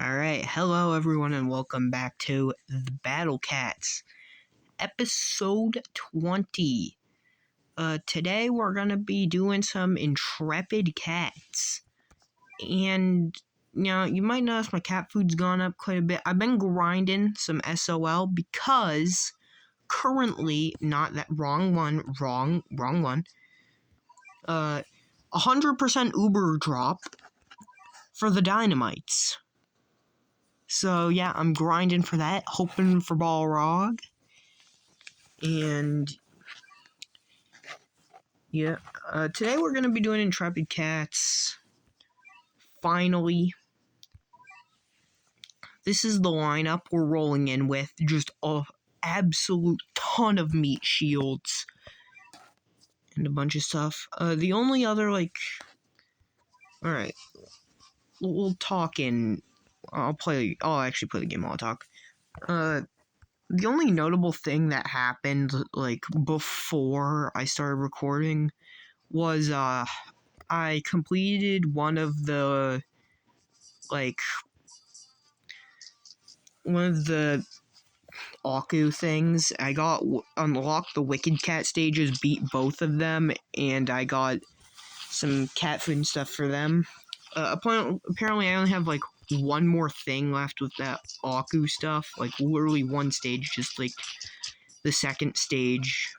Alright, hello everyone and welcome back to the Battle Cats, episode 20. Today we're gonna be doing some Intrepid Cats. And, you might notice my cat food's gone up quite a bit. I've been grinding some SOL because currently, not that, wrong one. 100% Uber drop for the dynamites. So yeah, I'm grinding for that, hoping for Balrog. And yeah, today we're going to be doing Intrepid Cats. Finally. This is the lineup we're rolling in with. Just an absolute ton of meat shields. And a bunch of stuff. The only other, alright. We'll talk in... I'll actually play the game while I talk. The only notable thing that happened, before I started recording was, I completed one of the Aku things. I unlocked the Wicked Cat stages, beat both of them, and I got some cat food and stuff for them. Apparently I only have, one more thing left with that Aku stuff. Literally one stage, just, the second stage.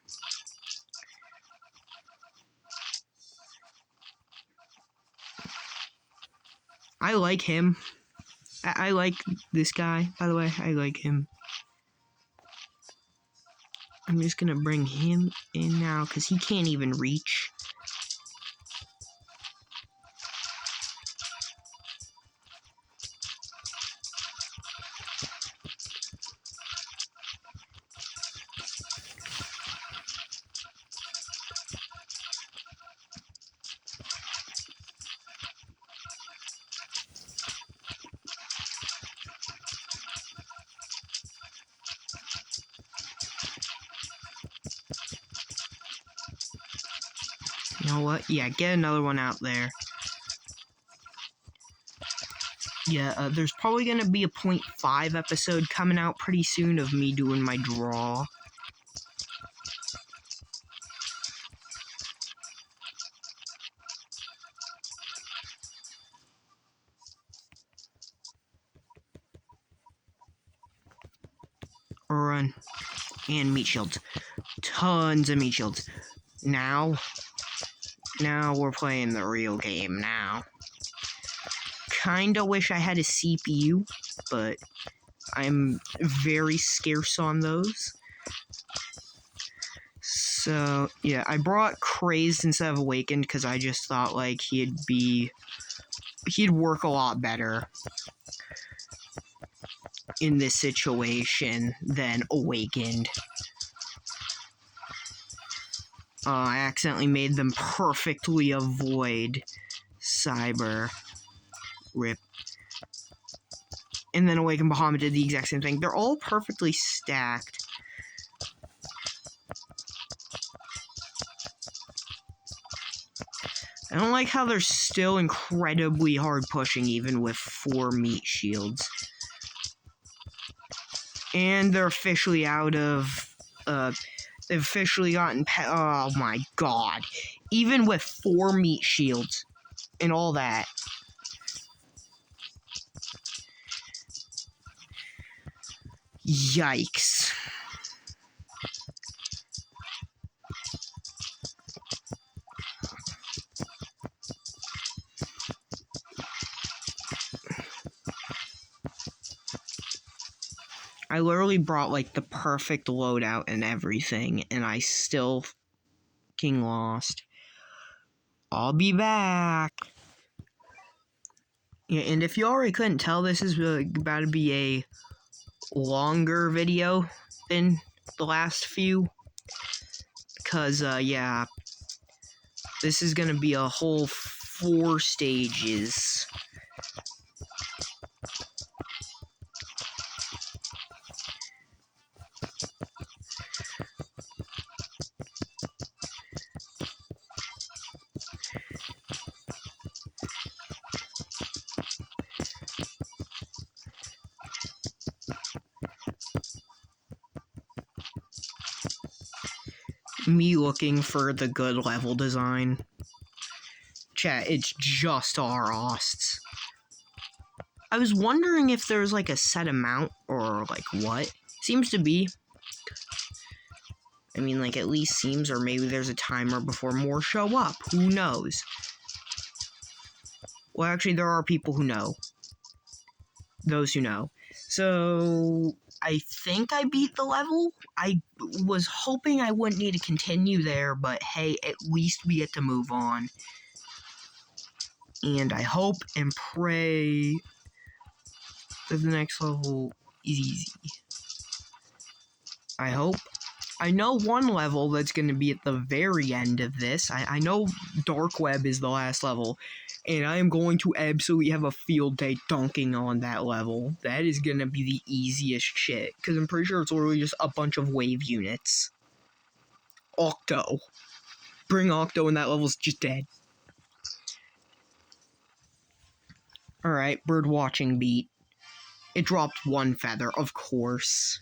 I like him. I like this guy, by the way. I like him. I'm just gonna bring him in now, because he can't even reach. You know what? Yeah, get another one out there. Yeah, there's probably gonna be a 0.5 episode coming out pretty soon of me doing my draw. Run. And meat shields. Tons of meat shields. Now we're playing the real game now. Kinda wish I had a CPU, but I'm very scarce on those. So, yeah, I brought Crazed instead of Awakened because I just thought, he'd work a lot better in this situation than Awakened. I accidentally made them perfectly avoid Cyber. Rip. And then Awakened Bahamut did the exact same thing. They're all perfectly stacked. I don't like how they're still incredibly hard pushing even with 4 meat shields. And they're officially out of, they've officially gotten, oh my god. Even with 4 meat shields and all that. Yikes. I literally brought, the perfect loadout and everything, and I still fucking lost. I'll be back. Yeah, and if you already couldn't tell, this is about to be a longer video than the last few. Because, yeah, this is gonna be a whole 4 stages. me looking for the good level design. Chat, it's just Rosts. I was wondering if there's like a set amount or like what. Seems to be. I mean, like, at least seems, or maybe there's a timer before more show up. Who knows? Well, actually, there are people who know. Those who know. So, I think I beat the level. I was hoping I wouldn't need to continue there, but hey, at least we get to move on. And I hope and pray that the next level is easy. I hope. I know one level that's going to be at the very end of this. I know Dark Web is the last level, and I am going to absolutely have a field day dunking on that level. That is going to be the easiest shit, because I'm pretty sure it's literally just a bunch of wave units. Octo. Bring Octo, and that level's just dead. Alright, bird watching beat. It dropped one feather, of course.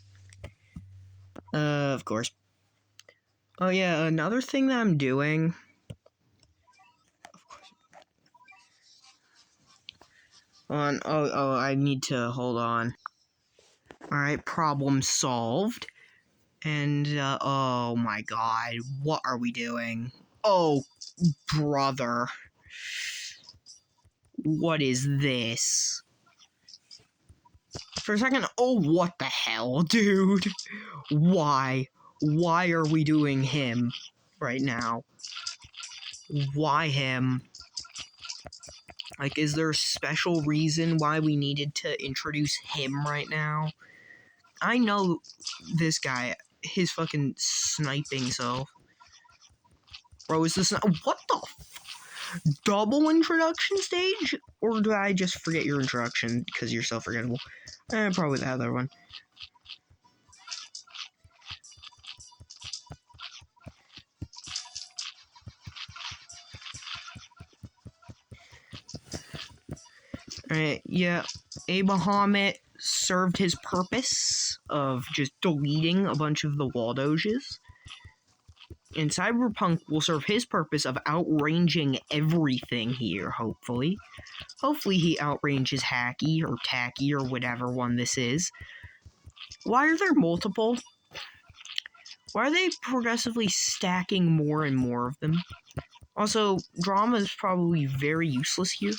Of course. Oh yeah, another thing that I'm doing. Of course. I need to hold on. Alright, problem solved. And, oh my god, what are we doing? Oh, brother. What is this? For a second, oh, what the hell, dude? Why? Why are we doing him right now? Why him? Like, is there a special reason why we needed to introduce him right now? I know this guy, his fucking sniping self. Bro, is this not, what the double introduction stage? Or do I just forget your introduction because you're so forgettable? Probably the other one. Alright, yeah. Abahamut served his purpose of just deleting a bunch of the wall doges. And Cyberpunk will serve his purpose of outranging everything here, hopefully. Hopefully he outranges Hacky or Tacky or whatever one this is. Why are there multiple? Why are they progressively stacking more and more of them? Also, drama is probably very useless here.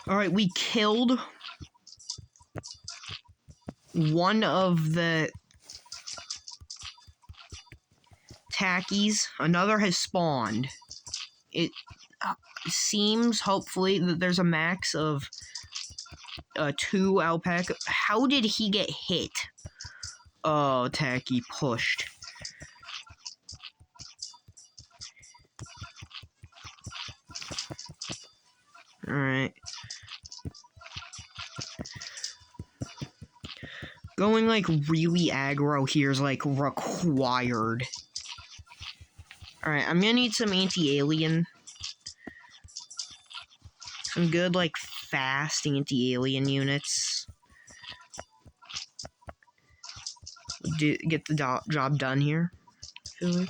Alright, we killed one of the Tackies. Another has spawned. It seems, hopefully, that there's a max of 2 alpaca. How did he get hit? Oh, Tacky pushed. Alright. Going, like, really aggro here is, like, required. Alright, I'm gonna need some anti-alien. Some good, like, fast anti-alien units. Get the job done here, I feel like.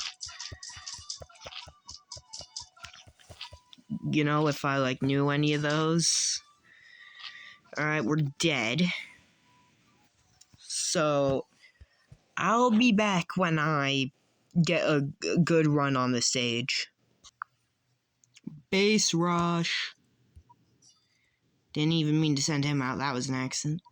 You know, if I, like, knew any of those. Alright, we're dead. So, I'll be back when I get a good run on the stage. Base rush. Didn't even mean to send him out, that was an accident.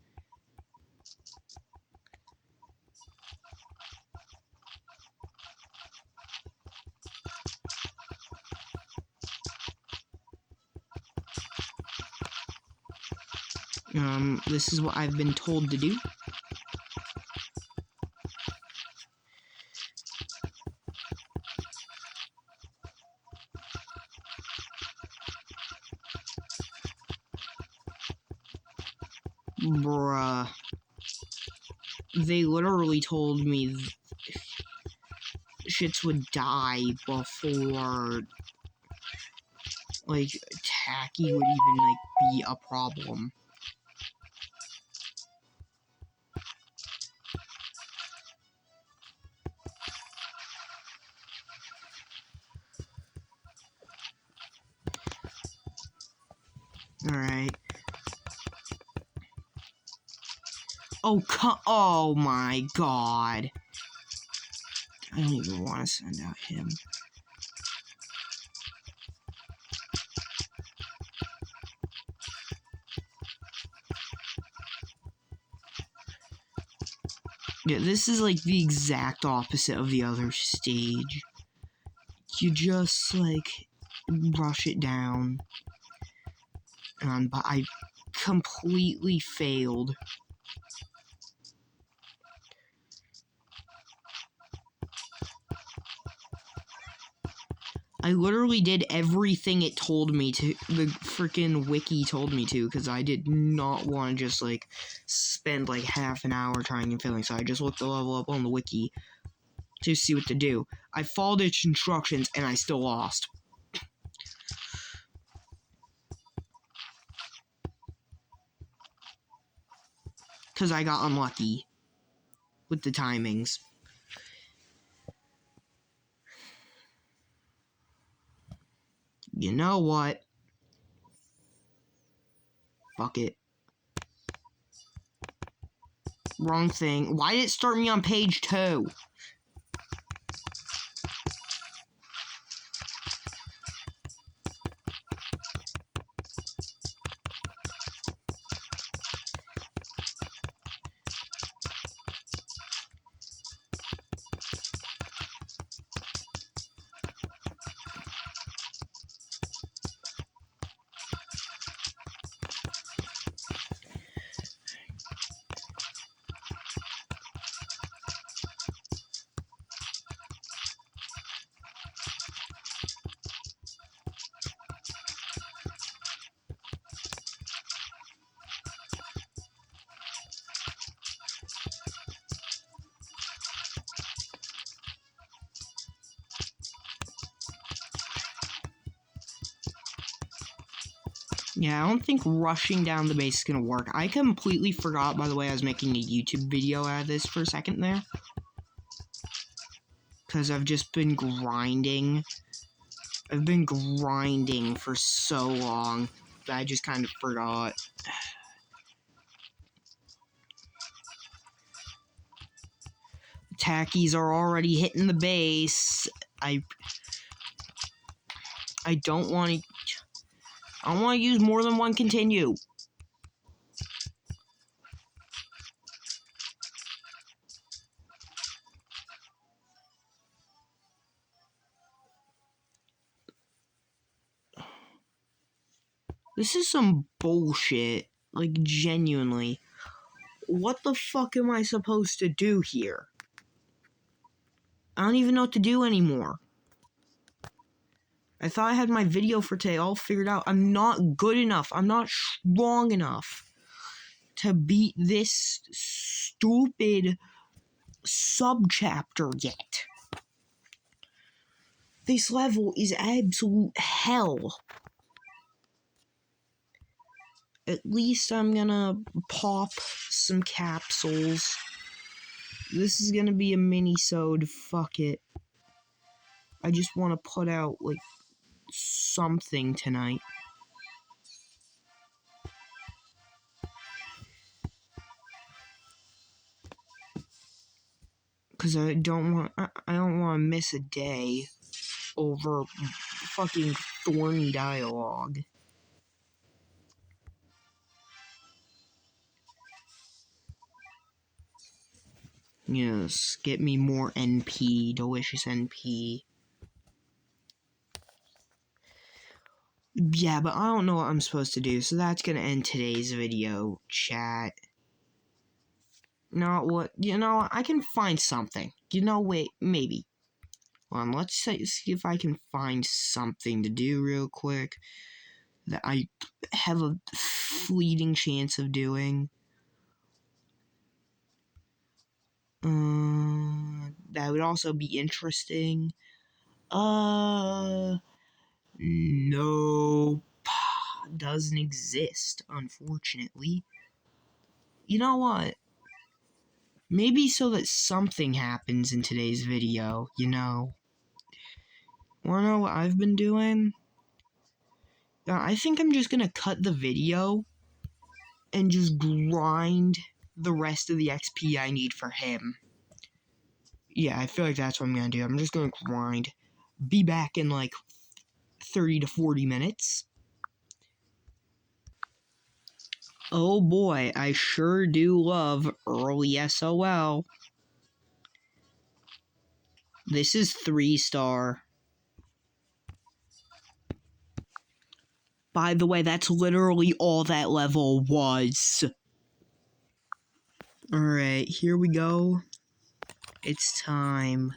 This is what I've been told to do. Bruh. they literally told me shits would die before, like, tacky would even, like, be a problem. Alright. Oh my god. I don't even want to send out him. Yeah, this is like the exact opposite of the other stage. You just, like, brush it down. But I completely failed. I literally did everything it told me to, the freaking wiki told me to, because I did not want to just, like, spend, like, half an hour trying and failing, so I just looked the level up on the wiki to see what to do. I followed its instructions, and I still lost. Because I got unlucky with the timings. You know what? Fuck it. Wrong thing. Why did it start me on page 2? Yeah, I don't think rushing down the base is gonna work. I completely forgot, by the way, I was making a YouTube video out of this for a second there. Because I've just been grinding. I've been grinding for so long that I just kind of forgot. Tackies are already hitting the base. I don't want to... I don't want to use more than one continue. This is some bullshit. Like, genuinely. What the fuck am I supposed to do here? I don't even know what to do anymore. I thought I had my video for today all figured out. I'm not good enough. I'm not strong enough to beat this stupid subchapter yet. This level is absolute hell. At least I'm gonna pop some capsules. This is gonna be a mini-sode. Fuck it. I just want to put out, like, something tonight. Because I don't want to miss a day over fucking thorny dialogue. Yes, get me more NP, delicious NP. Yeah, but I don't know what I'm supposed to do, so that's gonna end today's video, chat. Not what, I can find something. Wait, maybe. Hold on, let's see if I can find something to do real quick that I have a fleeting chance of doing. That would also be interesting. No, doesn't exist, unfortunately. You know what? Maybe so that something happens in today's video, you know. Wanna know what I've been doing? I think I'm just gonna cut the video and just grind the rest of the XP I need for him. Yeah, I feel like that's what I'm gonna do. I'm just gonna grind. Be back in like 30 to 40 minutes. Oh boy, I sure do love early SOL. This is 3-star. By the way, that's literally all that level was. Alright, here we go. It's time.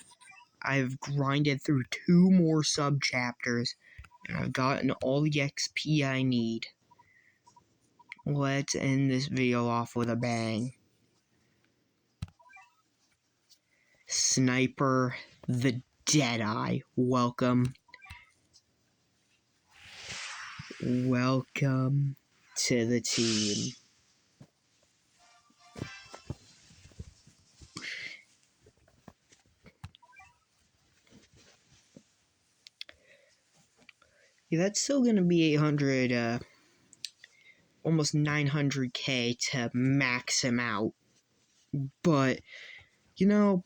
I've grinded through 2 more sub-chapters, and I've gotten all the XP I need. Let's end this video off with a bang. Sniper the Deadeye, welcome. Welcome to the team. Yeah, that's still gonna be 800, almost 900k to max him out. But, you know,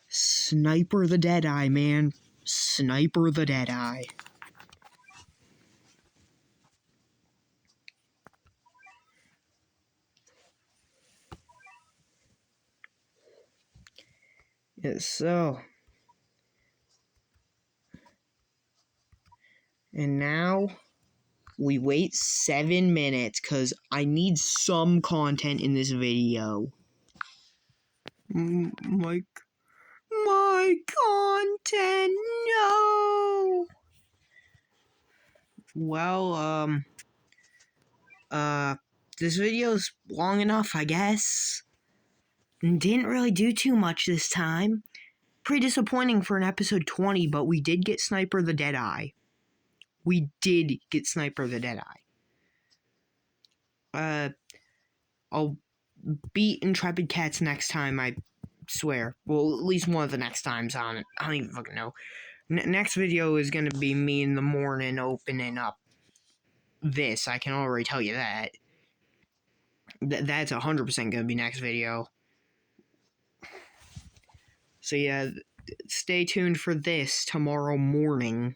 Sniper the Deadeye, man. Sniper the Deadeye. Yeah, so. And now we wait 7 minutes because I need some content in this video. My content, no! Well, this video's long enough, I guess. Didn't really do too much this time. Pretty disappointing for an episode 20, but we did get Sniper the Deadeye. We did get Sniper the Deadeye. I'll beat Intrepid Cats next time, I swear. Well, at least one of the next times on it. I don't even fucking know. Next video is gonna be me in the morning opening up this. I can already tell you that. That's 100% gonna be next video. So yeah, stay tuned for this tomorrow morning.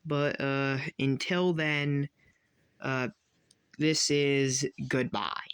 But until then, this is goodbye.